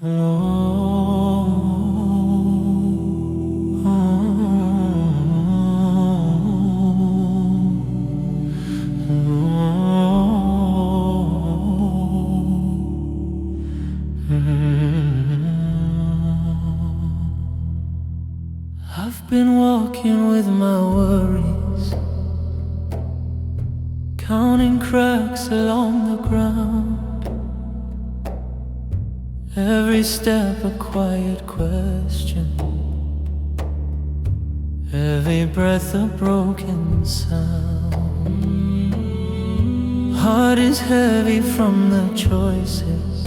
I've been walking with my worries, counting cracks along the ground. Every step a quiet question, every breath a broken sound. Heart is heavy from the choices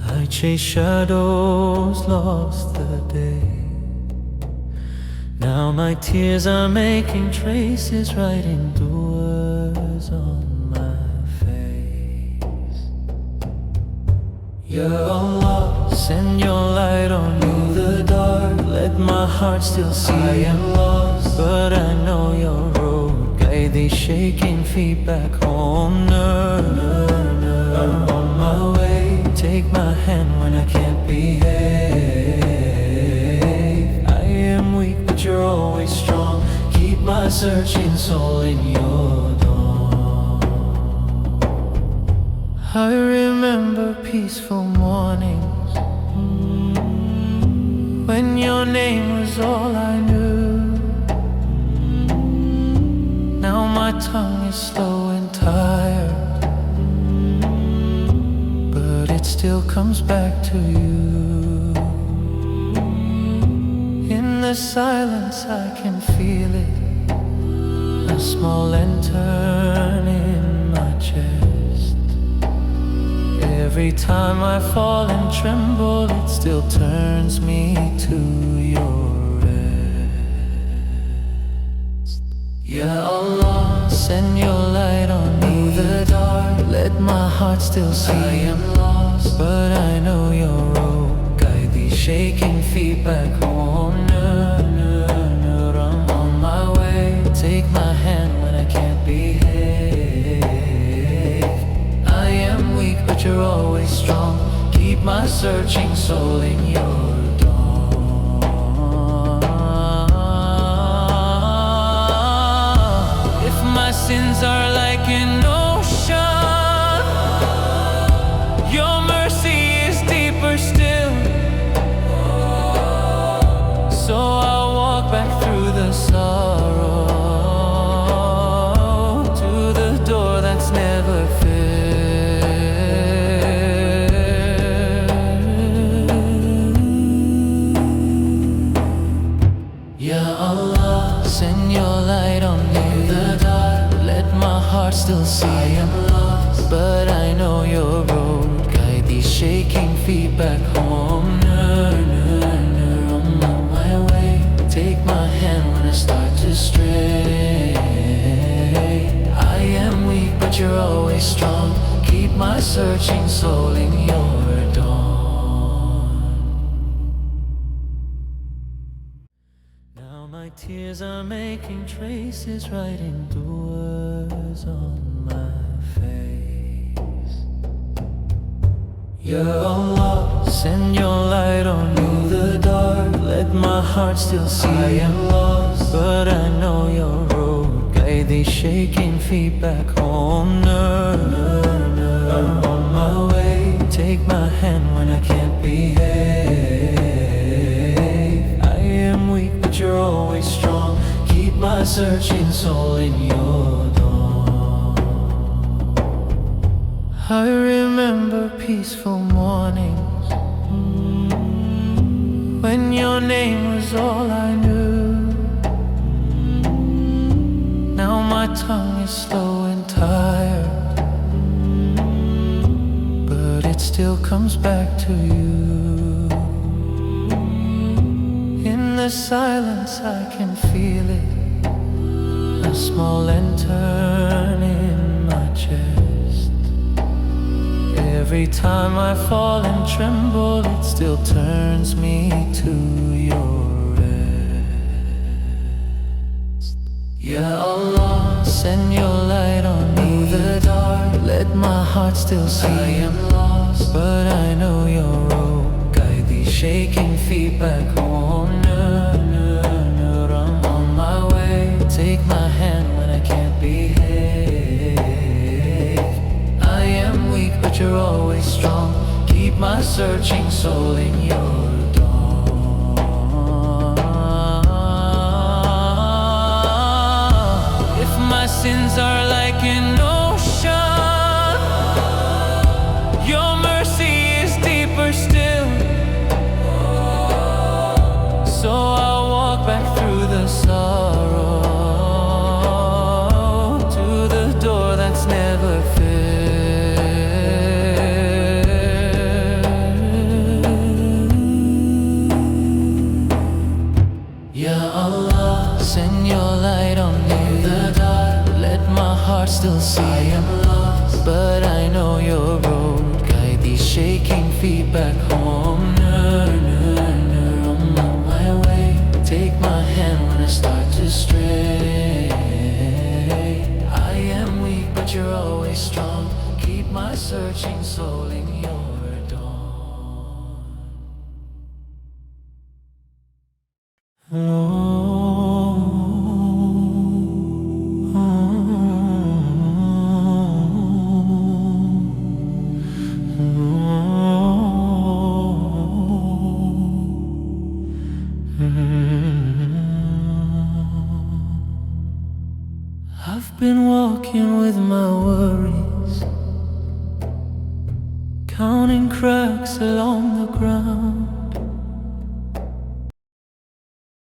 I chase, shadows lost the day. Now my tears are making traces, writing the words on my face. Ya Allah, send your light on me the dark. Let my heart still see I am lost, but I know your road. Guide these shaking feet back home. I'm on my way. Take my hand when I can't behave. I am weak, but you're always strong. Keep my searching soul in your dawn. I remember peaceful mornings when your name was all I knew. Now my tongue is slow and tired, but it still comes back to you. In the silence I can feel it, a small lantern in my chest. Every time I fall and tremble, it still turns me to your rest. Ya Allah, send your light on me the dark. Let my heart still see I am lost, but I know your road. Guide these shaking feet back home. I'm on my way. Take my hand when I can't behave. I am weak, but you're always strong. Keep my searching soul in your dawn. If my sins are like an ocean, your mercy is deeper still. So I'll walk back through the sorrow to the door that's never filled. Ya Allah, send your light on me the dark. Let my heart still see I am lost, but I know your road. Guide these shaking feet back home. I'm on my way. Take my hand when I start to stray. I am weak, but you're always strong. Keep my searching soul in your dawn. Now my tears are making traces, writing the words on my face. Ya Allah, send your light on me the dark. Let my heart still see I am lost, but I know your road. Guide these shaking feet back home. I'm on my way. Take my hand when I can't behave. I am weak, but you're always strong. Keep my searching soul in your dawn. I remember peaceful mornings when your name was all I knew. Now my tongue is slow and tired, but it still comes back to you. In the silence I can feel it, a small lantern in my chest. Every time I fall and tremble, it still turns me to your rest. Ya Allah, send your light on me the dark. Let my heart still see I am lost, but I know your road. shaking feet back home. I'm on my way. Take my hand when I can't behave. I am weak, but you're always strong. Keep my searching soul in your dawn. If my sins are like an ocean, your mercy is deeper still. So I'll walk back through the sorrow to the door that's never filled. Ya Allah, send your light on me the dark. Let my heart still see I am lost, but I know your road. Guide these shaking feet back home. Take my hand when I start to stray. I am weak, but you're always strong. Keep my searching soul in your dawn. I've been walking with my worries, counting cracks along the ground.